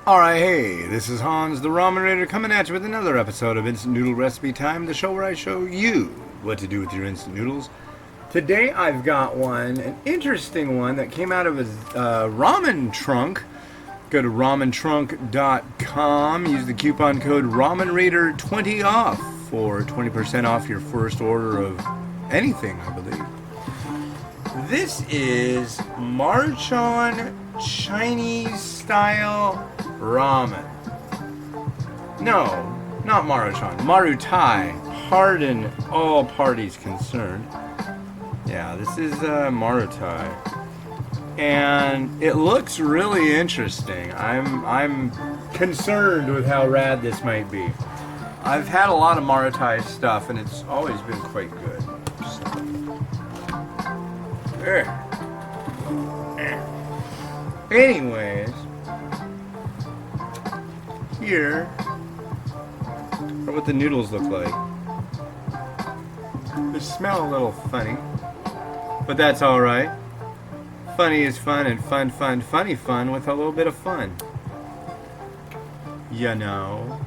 Alright, hey, this is Hans, the Ramen Raider, coming at you with another episode of Instant Noodle Recipe Time, the show where I show you what to do with your instant noodles. Today I've got an interesting one that came out of a ramen trunk. Go to ramentrunk.com, use the coupon code RamenRaider20OFF for 20% off your first order of anything, I believe. This is Marutai Chinese style ramen. No, not Maruchan. Marutai. Pardon all parties concerned. Yeah, this is Marutai. And it looks really interesting. I'm concerned with how rad this might be. I've had a lot of Marutai stuff and it's always been quite good. Anyways, here are what the noodles look like. They smell a little funny, but that's alright. Funny is fun, and funny fun with a little bit of fun. You know.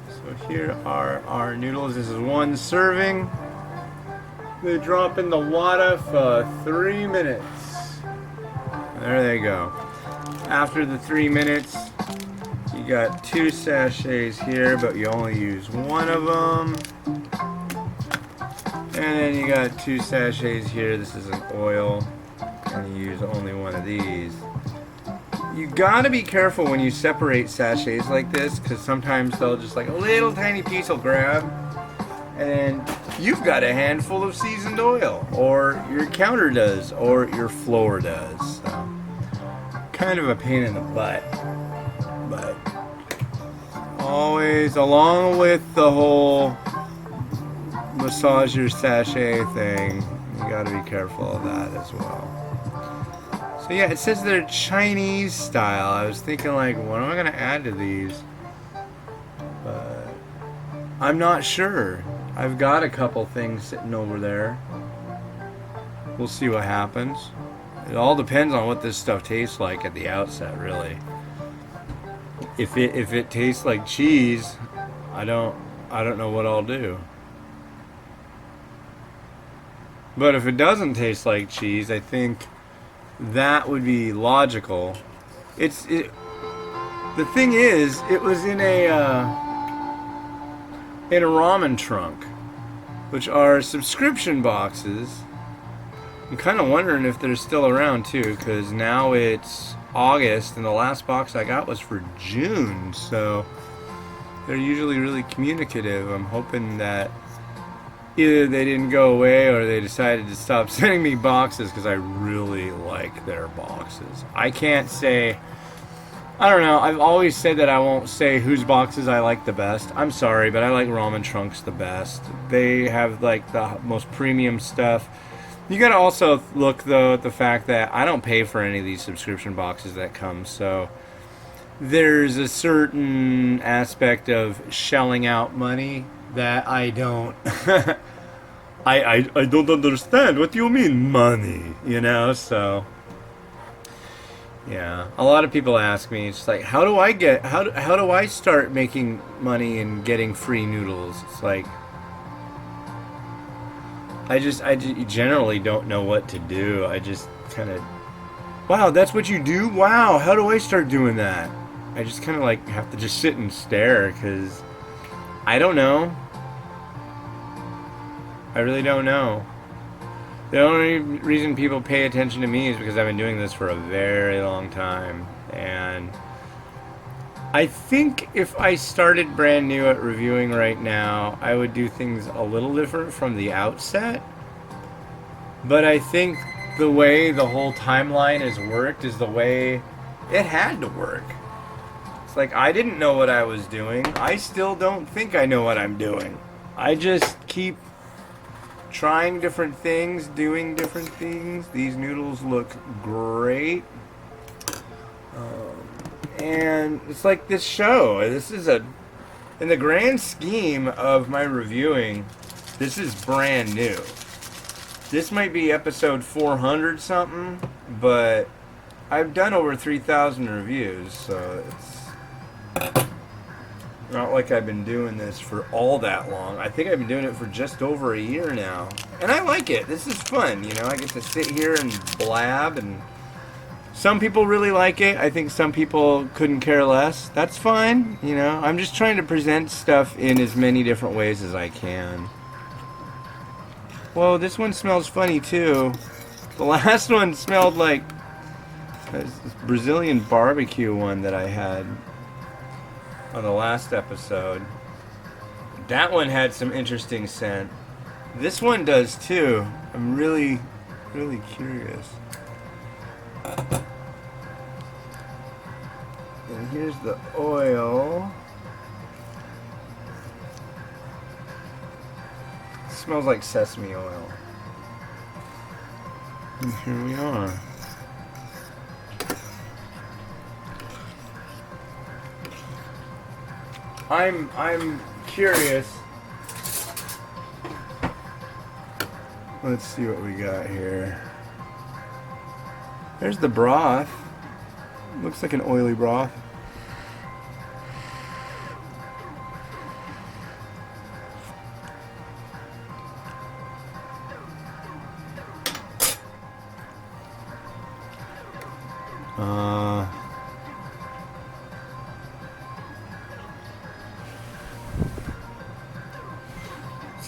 So here are our noodles. This is one serving. They drop in the water for 3 minutes. There they go. After the 3 minutes, you got 2 sachets here, but you only use one of them. And then you got 2 sachets here. This is an oil, and you use only one of these. You gotta be careful when you separate sachets like this, because sometimes they'll just like a little tiny piece will grab, and then you've got a handful of seasoned oil, or your counter does, or your floor does. So, kind of a pain in the butt, but always, along with the whole massage your sachet thing, you gotta be careful of that as well. So yeah, it says they're Chinese style. I was thinking like, what am I gonna add to these? But I'm not sure. I've got a couple things sitting over there. We'll see what happens. It all depends on what this stuff tastes like at the outset, really. If it tastes like cheese, I don't know what I'll do. But if it doesn't taste like cheese, I think that would be logical. The thing is, it was in a ramen trunk, which are subscription boxes. I'm kind of wondering if they're still around too, because now it's August and the last box I got was for June, so they're usually really communicative. I'm hoping that either they didn't go away or they decided to stop sending me boxes, because I really like their boxes. I can't say, I don't know, I've always said that I won't say whose boxes I like the best. I'm sorry, but I like Ramen Trunks the best. They have like the most premium stuff. You gotta also look though at the fact that I don't pay for any of these subscription boxes that come, so there's a certain aspect of shelling out money that I don't I don't understand. What do you mean money? You know, so yeah. A lot of people ask me, it's like, how do I start making money and getting free noodles? It's like I generally don't know what to do. I just kind of, wow, that's what you do? Wow, how do I start doing that? I just kind of like have to just sit and stare, because I don't know. I really don't know. The only reason people pay attention to me is because I've been doing this for a very long time. And I think if I started brand new at reviewing right now, I would do things a little different from the outset. But I think the way the whole timeline has worked is the way it had to work. It's like, I didn't know what I was doing. I still don't think I know what I'm doing. I just keep trying different things, doing different things. These noodles look great. And it's like this show. This is in the grand scheme of my reviewing, this is brand new. This might be episode 400 something, but I've done over 3,000 reviews, so it's not like I've been doing this for all that long. I think I've been doing it for just over a year now. And I like it. This is fun, you know. I get to sit here and blab, and some people really like it. I think some people couldn't care less. That's fine, you know. I'm just trying to present stuff in as many different ways as I can. Whoa, this one smells funny too. The last one smelled like this Brazilian barbecue one that I had on the last episode. That one had some interesting scent. This one does too. I'm really curious. And here's the oil. It smells like sesame oil. And here we are. I'm curious. Let's see what we got here. There's the broth. Looks like an oily broth.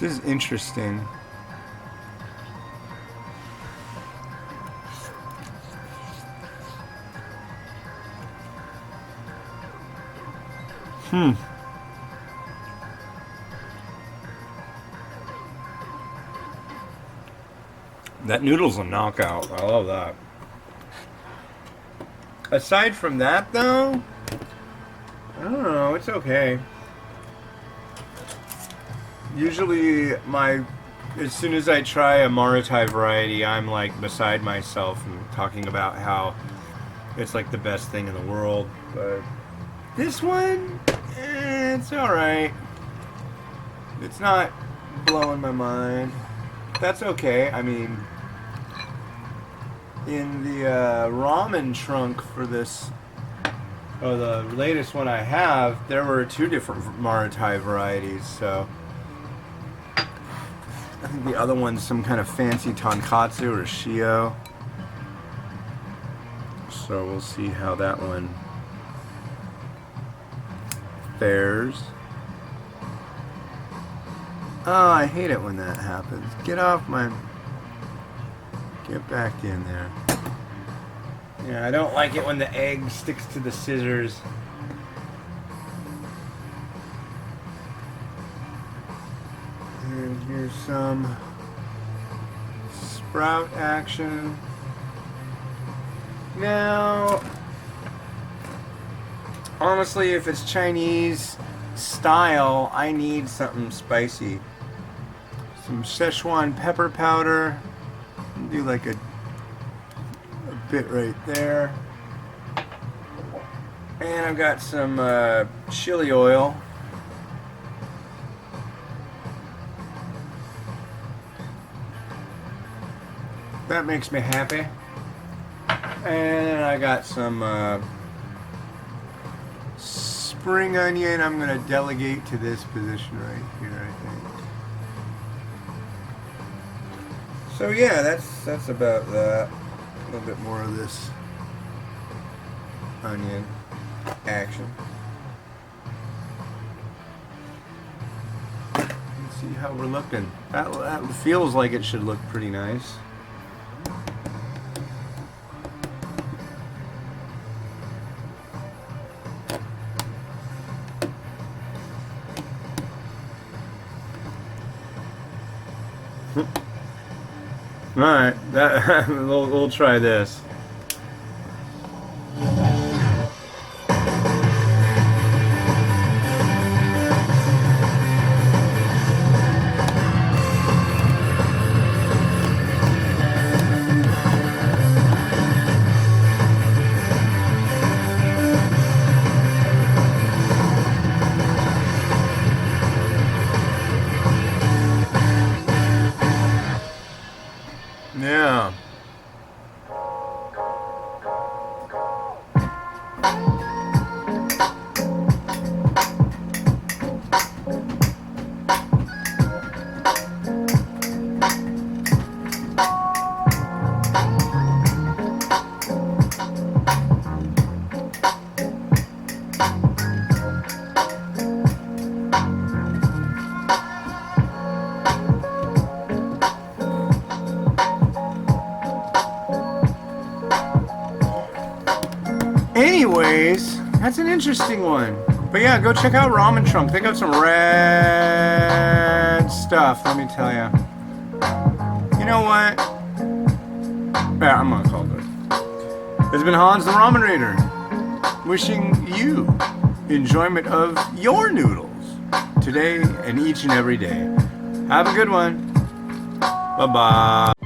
This is interesting. That noodle's a knockout. I love that. Aside from that, though, I don't know. It's okay. Usually, as soon as I try a Marutai variety, I'm like beside myself and talking about how it's like the best thing in the world. But this one, it's alright. It's not blowing my mind. That's okay. I mean, in the ramen trunk for this, the latest one I have, there were 2 different Marutai varieties, so I think the other one's some kind of fancy tonkatsu or shio. So we'll see how that one fares. Oh, I hate it when that happens. Get off my... Get back in there. Yeah, I don't like it when the egg sticks to the scissors. And here's some sprout action. Now, honestly, if it's Chinese style, I need something spicy. Some Szechuan pepper powder. Do like a bit right there. And I've got some chili oil. That makes me happy. And I got some spring onion. I'm going to delegate to this position right here, I think. So yeah, that's about that. A little bit more of this onion action. Let's see how we're looking. That feels like it should look pretty nice. Alright, we'll try this. Yeah. anyways, that's an interesting one. But yeah, go check out Ramen Trunk. They got some rad stuff, let me tell you. You know what? Yeah, I'm gonna call it. It's been Hans the Ramen Raider, wishing you enjoyment of your noodles today and each and every day. Have a good one. Bye-bye.